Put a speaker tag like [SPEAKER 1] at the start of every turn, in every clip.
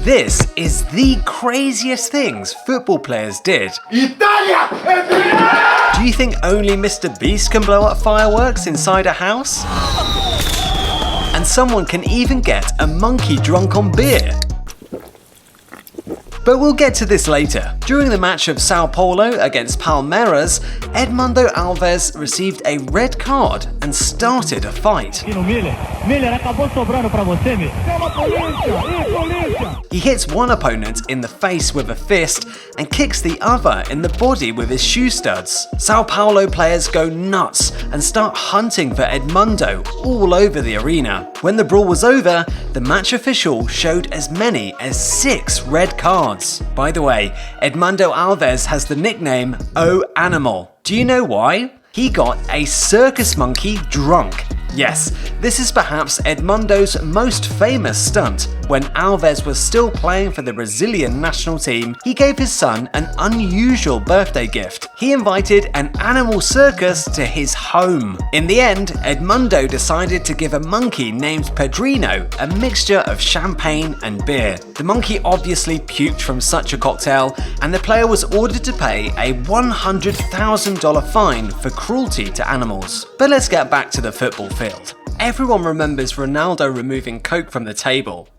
[SPEAKER 1] This is the craziest things football players did.
[SPEAKER 2] Italia!
[SPEAKER 1] Do you think only Mr. Beast can blow up fireworks inside a house? And someone can even get a monkey drunk on beer. But we'll get to this later. During the match of Sao Paulo against Palmeiras, Edmundo Alves received a red card and started a fight. He hits one opponent in the face with a fist and kicks the other in the body with his shoe studs. Sao Paulo players go nuts and start hunting for Edmundo all over the arena. When the brawl was over, the match official showed as many as 6 red cards. By the way, Edmundo Alves has the nickname O Animal. Do you know why? He got a circus monkey drunk. Yes, this is perhaps Edmundo's most famous stunt. When Alves was still playing for the Brazilian national team, he gave his son an unusual birthday gift. He invited an animal circus to his home. In the end, Edmundo decided to give a monkey named Pedrino a mixture of champagne and beer. The monkey obviously puked from such a cocktail, and the player was ordered to pay a $100,000 fine for cruelty to animals. But let's get back to the football field. Everyone remembers Ronaldo removing Coke from the table.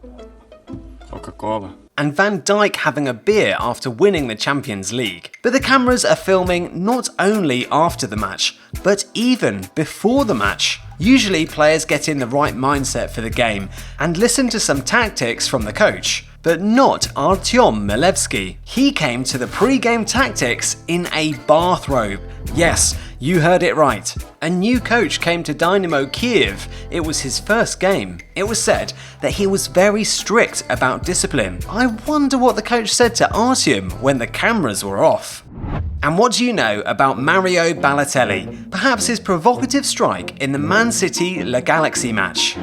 [SPEAKER 2] Coca-Cola.
[SPEAKER 1] And Van Dijk having a beer after winning the Champions League. But the cameras are filming not only after the match, but even before the match. Usually players get in the right mindset for the game and listen to some tactics from the coach. But not Artem Milevsky. He came to the pre-game tactics in a bathrobe. Yes, you heard it right. A new coach came to Dynamo Kiev. It was his first game. It was said that he was very strict about discipline. I wonder what the coach said to Artem when the cameras were off. And what do you know about Mario Balotelli? Perhaps his provocative strike in the Man City La Galaxy match.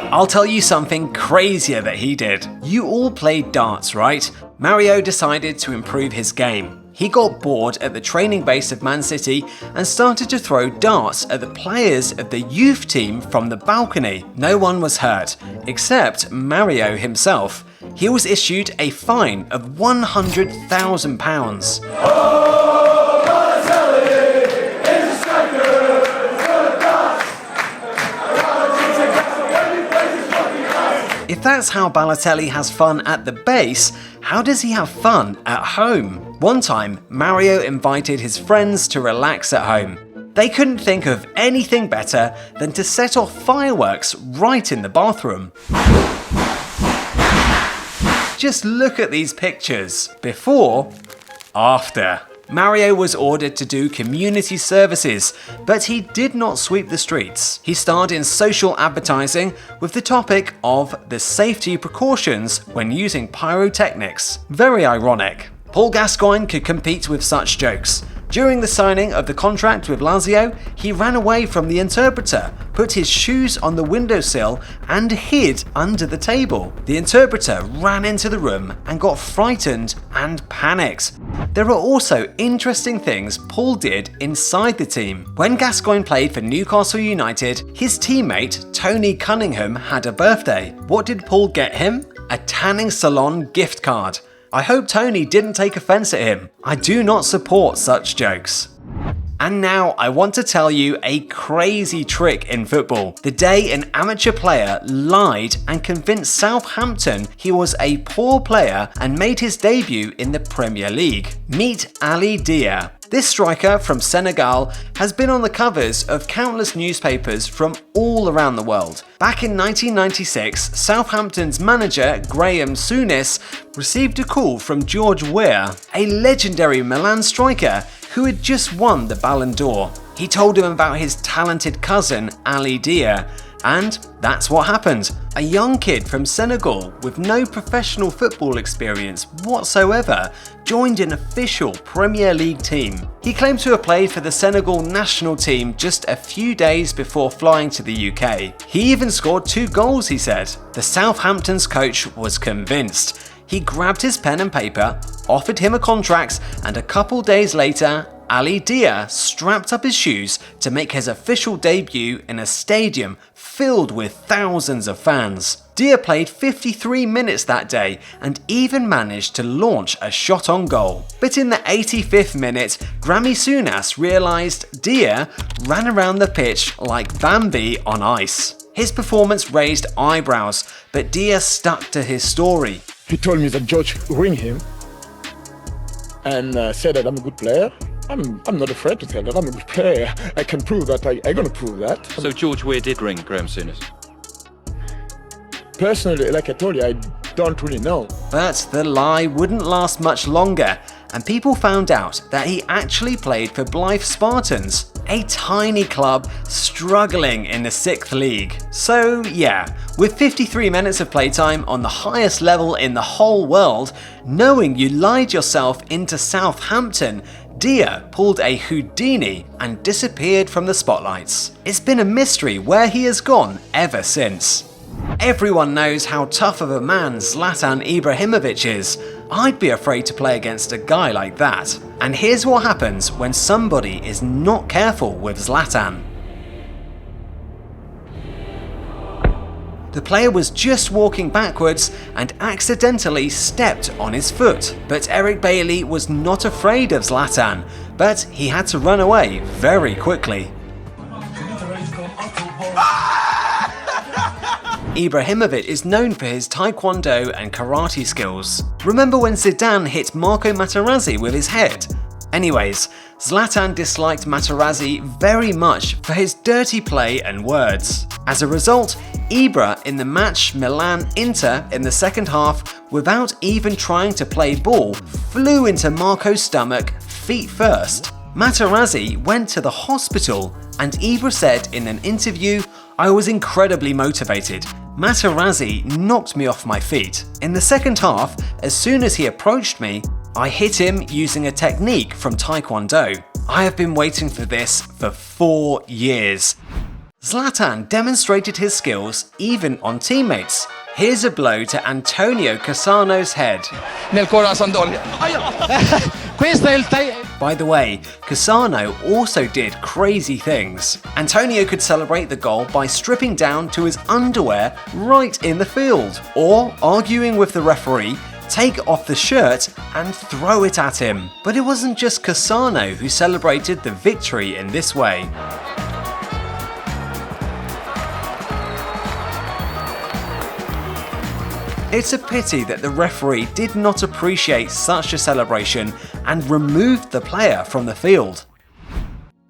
[SPEAKER 1] I'll tell you something crazier that he did. You all played darts, right? Mario decided to improve his game. He got bored at the training base of Man City and started to throw darts at the players of the youth team from the balcony. No one was hurt, except Mario himself. He was issued a fine of £100,000. If that's how Balotelli has fun at the base, how does he have fun at home? One time, Mario invited his friends to relax at home. They couldn't think of anything better than to set off fireworks right in the bathroom. Just look at these pictures. Before, after. Mario was ordered to do community services, but he did not sweep the streets. He starred in social advertising with the topic of the safety precautions when using pyrotechnics. Very ironic. Paul Gascoigne could compete with such jokes. During the signing of the contract with Lazio, he ran away from the interpreter, put his shoes on the windowsill and hid under the table. The interpreter ran into the room and got frightened and panicked. There are also interesting things Paul did inside the team. When Gascoigne played for Newcastle United, his teammate Tony Cunningham had a birthday. What did Paul get him? A tanning salon gift card. I hope Tony didn't take offense at him. I do not support such jokes. And now I want to tell you a crazy trick in football. The day an amateur player lied and convinced Southampton he was a poor player and made his debut in the Premier League. Meet Ali Dia. This striker from Senegal has been on the covers of countless newspapers from all around the world. Back in 1996, Southampton's manager Graham Souness received a call from George Weah, a legendary Milan striker who had just won the Ballon d'Or. He told him about his talented cousin Ali Dia, and that's what happened. A young kid from Senegal with no professional football experience whatsoever joined an official Premier League team. He claimed to have played for the Senegal national team just a few days before flying to the UK. He even scored 2 goals, he said. The Southampton's coach was convinced. He grabbed his pen and paper, offered him a contract, and a couple days later, Ali Dia strapped up his shoes to make his official debut in a stadium filled with thousands of fans. Dia played 53 minutes that day and even managed to launch a shot on goal. But in the 85th minute, Grammy Sunas realised Dia ran around the pitch like Bambi on ice. His performance raised eyebrows, but Dia stuck to his story.
[SPEAKER 3] He told me that George ring him and said that I'm a good player. I'm not afraid to tell that I'm a good player. I can prove that. I'm going to prove that.
[SPEAKER 4] So George Weah did ring Graham Souness?
[SPEAKER 3] Personally, like I told you, I don't really know.
[SPEAKER 1] But the lie wouldn't last much longer, and people found out that he actually played for Blythe Spartans, a tiny club struggling in the 6th league. So yeah, with 53 minutes of playtime on the highest level in the whole world, knowing you lied yourself into Southampton, Dia pulled a Houdini and disappeared from the spotlights. It's been a mystery where he has gone ever since. Everyone knows how tough of a man Zlatan Ibrahimovic is. I'd be afraid to play against a guy like that. And here's what happens when somebody is not careful with Zlatan. The player was just walking backwards and accidentally stepped on his foot. But Eric Bailey was not afraid of Zlatan, but he had to run away very quickly. Ibrahimovic is known for his taekwondo and karate skills. Remember when Zidane hit Marco Materazzi with his head? Anyways, Zlatan disliked Materazzi very much for his dirty play and words. As a result, Ibra in the match Milan-Inter in the second half, without even trying to play ball, flew into Marco's stomach feet first. Materazzi went to the hospital, and Ibra said in an interview, "I was incredibly motivated. Materazzi knocked me off my feet. In the second half, as soon as he approached me, I hit him using a technique from Taekwondo. I have been waiting for this for 4 years." Zlatan demonstrated his skills even on teammates. Here's a blow to Antonio Cassano's head. By the way, Cassano also did crazy things. Antonio could celebrate the goal by stripping down to his underwear right in the field, or arguing with the referee, take off the shirt and throw it at him. But it wasn't just Cassano who celebrated the victory in this way. It's a pity that the referee did not appreciate such a celebration and removed the player from the field.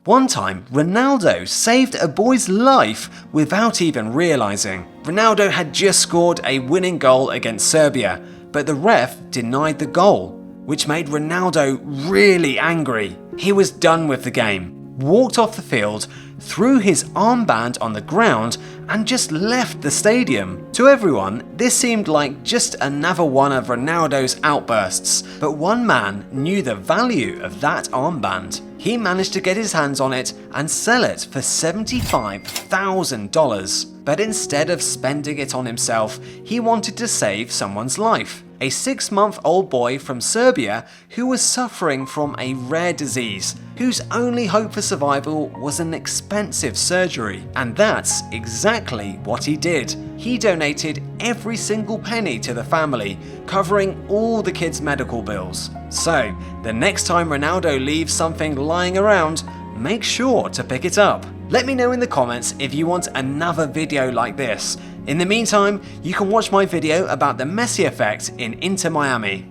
[SPEAKER 1] One time, Ronaldo saved a boy's life without even realising. Ronaldo had just scored a winning goal against Serbia, but the ref denied the goal, which made Ronaldo really angry. He was done with the game, walked off the field, threw his armband on the ground, and just left the stadium. To everyone, this seemed like just another one of Ronaldo's outbursts, but one man knew the value of that armband. He managed to get his hands on it and sell it for $75,000. But instead of spending it on himself, he wanted to save someone's life. A 6-month-old boy from Serbia who was suffering from a rare disease, whose only hope for survival was an expensive surgery. And that's exactly what he did. He donated every single penny to the family, covering all the kids' medical bills. So, the next time Ronaldo leaves something lying around, make sure to pick it up. Let me know in the comments if you want another video like this. In the meantime, you can watch my video about the Messi effect in Inter Miami.